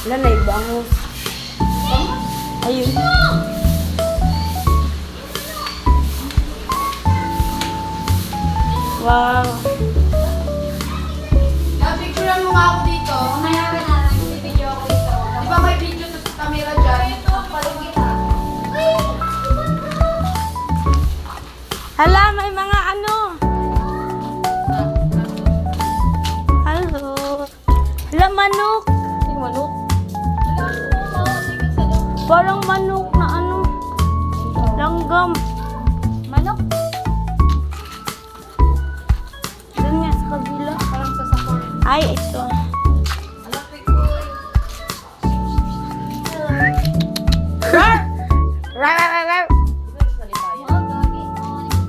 Wala na ibangos. Ayun. Wow. Picturean mo nga ako dito. Mamaya ka na lang, video ako dito. Di ba may video sa camera dyan? Hala, may mga ano. Hello. Hala, manok. Yung manok. Parang manok na ano. Langgam. Manok. Doon nga sa kabila. Parang sa sakor. Ay, ito. Alapit ko. Rar! Rar, rar, rar, rar.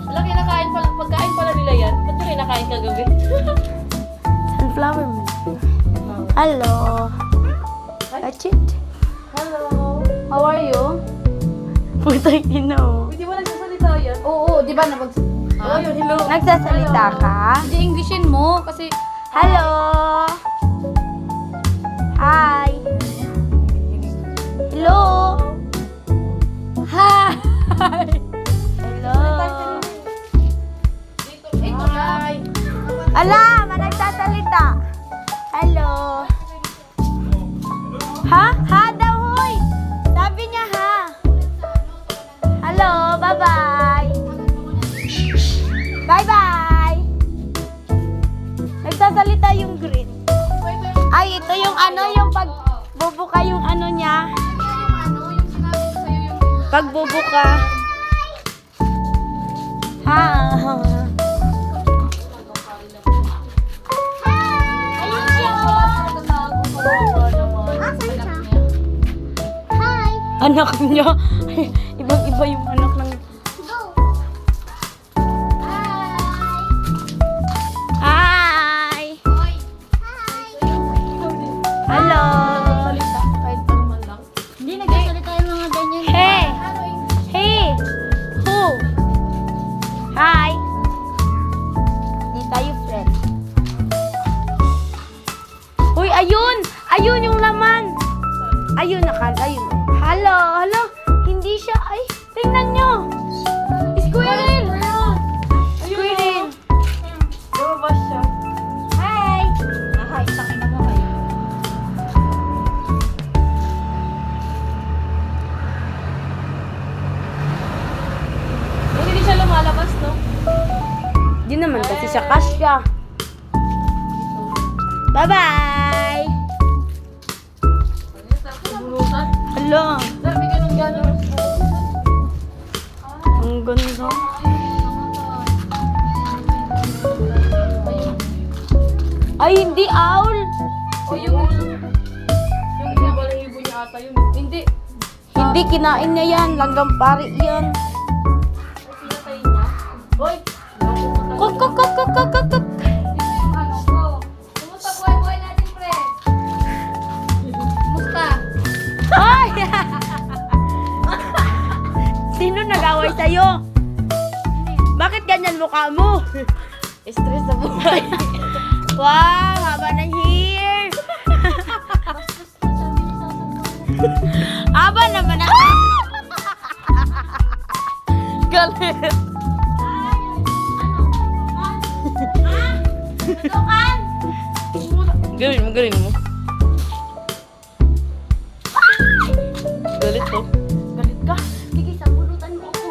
Alam, kinakain pala, pagkain pala nila yan. Ba't yung kinakain kagabi? Sunflower man. Hello. That's it. Hello. How are you? Putay tino. Hindi mo nagsasalita yan? Oo, di ba napag... Ah, yun, hello. Nagsasalita ka? Hindi Englishin mo kasi... Hello. Hi. Hello. Hi. Hello. Ito lang. Ala, managsasalita. Hello. Ha? Ha daw, hoy. Sabi niya ha. Hello, bye-bye. Bye-bye. Nagsasalita yung green. Ay, ito yung ano, yung pagbubuka yung ano niya. Yung sinabi ko sa'yo yung... Pagbubuka. Ha. Ayun siya! Asan siya? Hi! Anak niya. Ibang-iba yung anak ng... Go! Hi! Hi. Hoy! Hello. Salita, kahit ano man lang. Hindi nagsasalita yung mga ganyan. Hey. Ano yung... Hey. Who? Hi. Di tayo friend. Uy, ayun. Ayun yung laman. Ayun, ayun. Hello. Hello. Hindi siya. Ay, tingnan nyo. Squirrel. Squirrel. Lumabas siya. Hi. Hi, takin na mo kayo. Hindi siya lumalabas, no? Di naman kasi siya kasya. Bye-bye. Bulutan. Hello. Sabi ka nung gano'n. Ang ganda. Ay, hindi owl. O yung balahibo niya ata yun. Hindi. Hindi, kinain niya yan. Langgam pari yan. Pinatay niya. Hoy! Kuk, kuk, kuk, kuk, kuk, kuk, kuk. Ito yung ano ko. Kumusta buhay-buhay natin, pre? Kumusta? Ay! Sino nag-away sa'yo? Bakit ganyan mukha mo? Stress sa buhay. Wow, haba ng hair. Haba naman ang... Galit. Tutukan! Gawin mo, gawin mo. Galit to. Galit ka? Sige, sabulutan mo ako.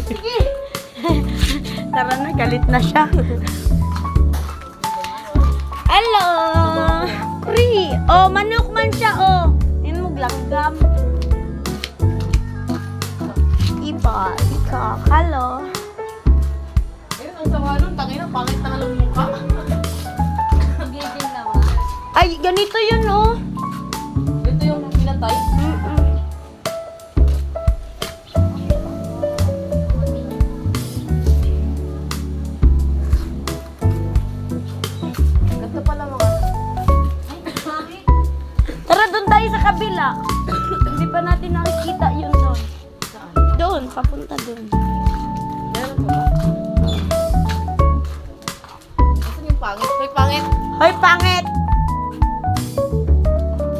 Sige. Tara na, galit na siya. Hello! Kri! Oh, manok man siya, oh. Yan mo, langgam. Iba, ikaw. Hello. Ayun, ang sama nun. Tangina, pangit na lang mukha. Gigil naman. Ay, ganito yun, oh. Ito yung pinatay. Mm-mm. Ganda pala mga... Tara, doon tayo sa kabila. Hindi pa natin nakikita yun doon. Saan? Doon, papunta doon. Meron pa ba? Asan yung pangit? May pangit? Hoy, pangit!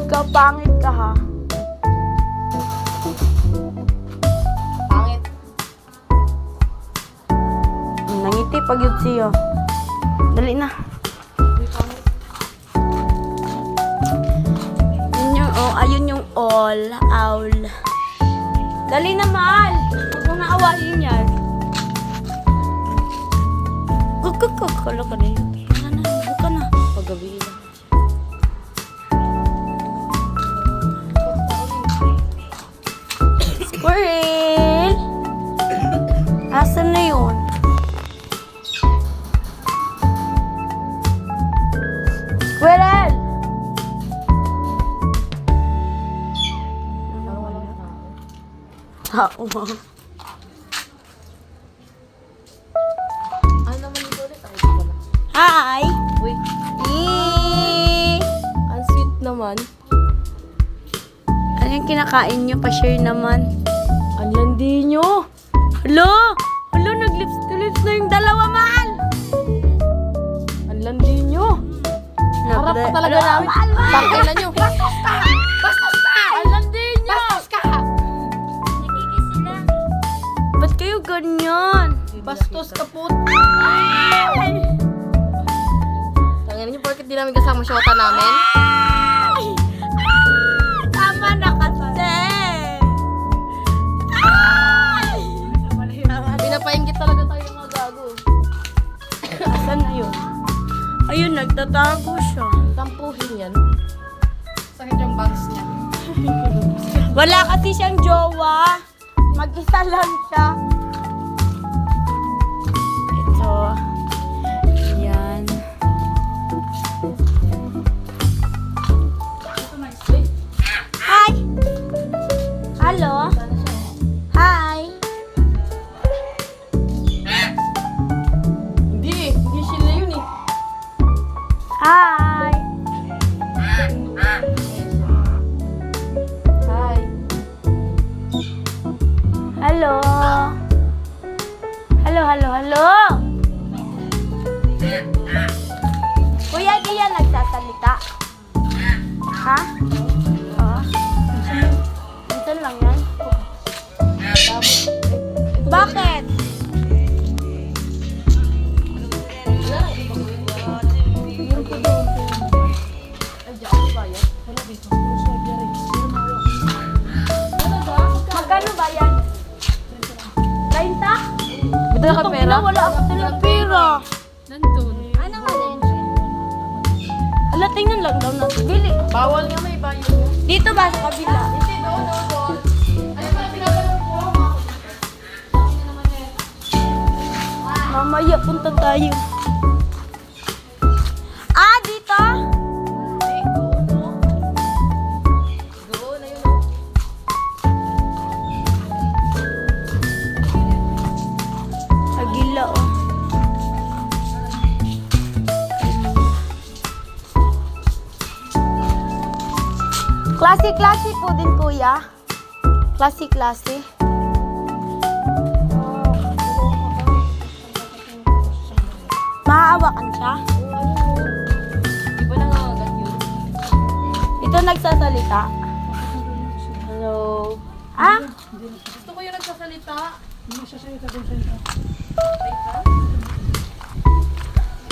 Ikaw pangit ka ha. Pangit. Nangiti pag yun siya. Dali na. Yun yung, oh, ayun yung all, owl. Dali na, mahal. Huwag mo naawayin yan. Kala ka na yun. Ano na, huwag ka na. Paggabi na. Squirrel! Asan na yun? Squirrel! Tao mo. Ano naman dito ulit? Ay, ito pala. Hi! Uy, Eee! ang sweet naman. Ano yung kinakain nyo? Pa-share naman. Ang landi nyo. Hala! Hala, nag-lips to lips na yung dalawa, mahal! Ang landi nyo. Harap pa talaga namin. Tangkay na nyo. Bastos ka! Bastos ka! Ang landi nyo! Bastos ka! Nagkikis sila. Ba't kayo ganyan? Bastos ka po. Tangkay na nyo, porket di namin kasama shota namin. Ay! Ah! Tama na kasi! Ay! Pinapainggit talaga tayo ng mga gago. Asan na yun? Ayun, nagtatago siya. Tampuhin yan. Sakit yung bags niya. Wala kasi siyang jowa. Mag-isa lang siya. Ito. Yan. Hi! Hello? Hi! Hindi sila yun eh. Hi! Hi. Hello? Hello? Kuya, di yan nagsasalita. Ha? Oo. Minsan lang yan. Bakit? Magkano ba yan? 30? Bida ka pera? Wala ako silang pera. Nandun. Ano nga na yun? Hala, tingnan lang daw natin. Bili. Bawal nga may bayo mo. Dito ba sa kabila? Hindi, doon. Ano pala pinapalang ko? Mamaya punta tayo. Ah, dito? Doon, ayun o. Sa gila, oh. Klase-klase po din, kuya. Klase-klase. Maaawakan siya? Di ba nangangagat yun? Ito nagsasalita. Hello. Ah? Gusto ko yung nagsasalita.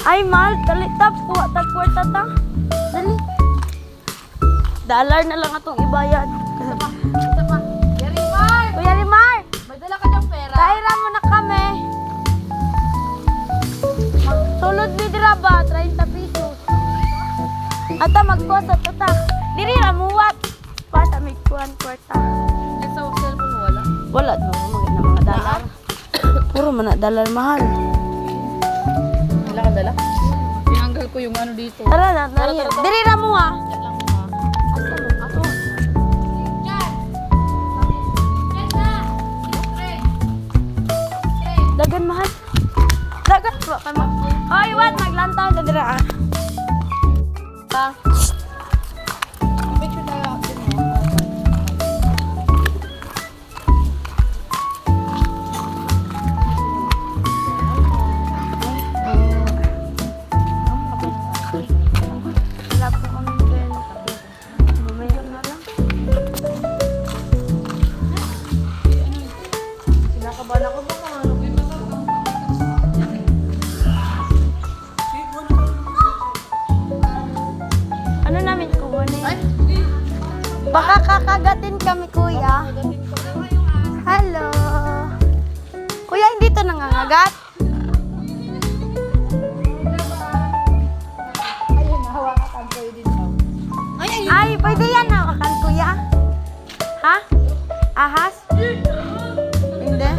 Ay, mahal. Kalita po. Tagpuerta ta. Dali. $1 na lang atong ibayad. Isa pa. Yarimar! Kuya Rimar, May dala ka diyang pera? kailan mo na kami. Sulod ni dira ba? 30 pesos. Ata magkuha sa tuta. Diri ramuwat. Pata may kuhan kwarta. Diyan sa cellphone mo wala? Wala no, mga $1. Puro man $1 mahal. Wala ka dala? Tinanggal ko yung ano dito. Tara na, Tara. diri ramuha. Yan lang mo ha. Ako. Dagan mahal. Dagan wa ka mo. Hoy, wat maglantaw na dira ah. Picture na din mo. Wala po kami pera. Ay, Baka kakagatin kami, kuya. Hello. Kuya, hindi to nangangagat? Ay, pwede yan hawakan, kuya. Ha? Ahas? Hindi.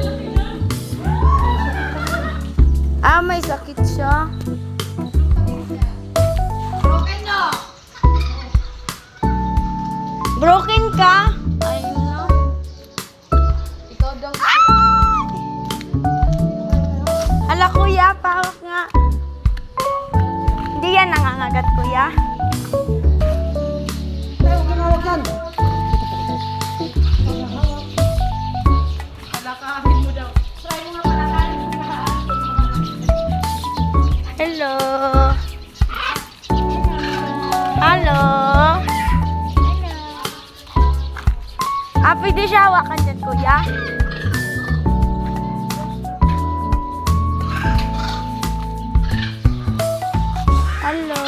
Ah, may sakit siya. Broken ka? Ay, no. ikaw daw. Hala, kuya, pahawak nga. Hindi yan nangangagat, kuya. Palakahin mo daw. Hello. Hello. Ah, pwede siya hawakan dyan, kuya? Hello.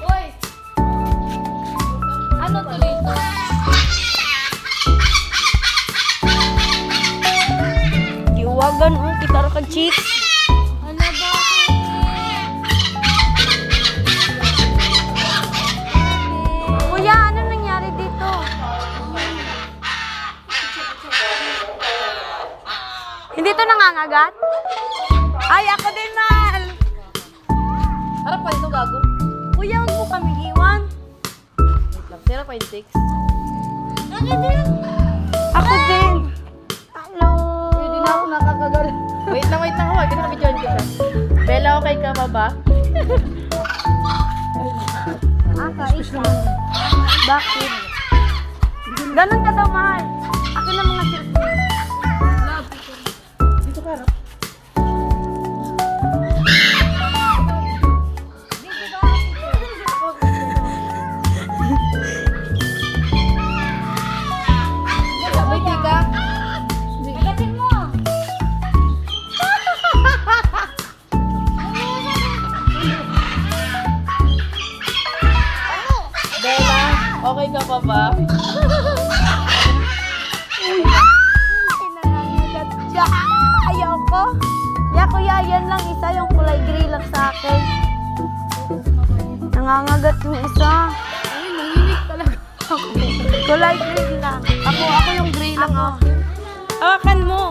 Uy! Ano to dito? Iwagan mo, kita rin ka chicks. Ano ba? Kuya, ano nangyari dito? Hindi to nangangagat? Ay, ako din, mahal. Harap pa ito, gago. Kuya, huwag mo kami iwan. Wait lang. 0.6. Ako din. Hello. Pwede na ako nakakagal. Wait lang. Huwag na kami-join ko siya. Bella, okay ka pa ba? Isa. Bakit? Ganun ka daw, mahal. Akin na mga cellphone. Dito ka, harap. Wait, ka. Agatin mo. Bella, okay ka pa ba? Pinangangagat siya. Ayaw ko. Ya, kuya, yan lang isa. Yung kulay gray lang sa akin. Nangangagat yung isa. Ay, nanginig talaga. Kulay gray lang. Ako yung gray lang. Ako. Hawakan mo.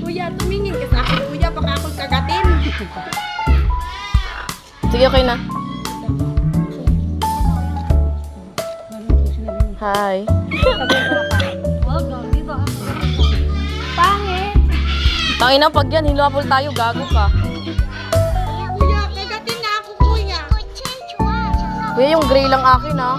Kuya, tumingin ka sa akin. Kuya, baka ako kagatin. Sige, okay na. Hi. Pangit. Tangina, pag yan, hilapol tayo, gago ka. Kuya, kagatin na ako, kuya. Kuya, yung gray lang akin, ha?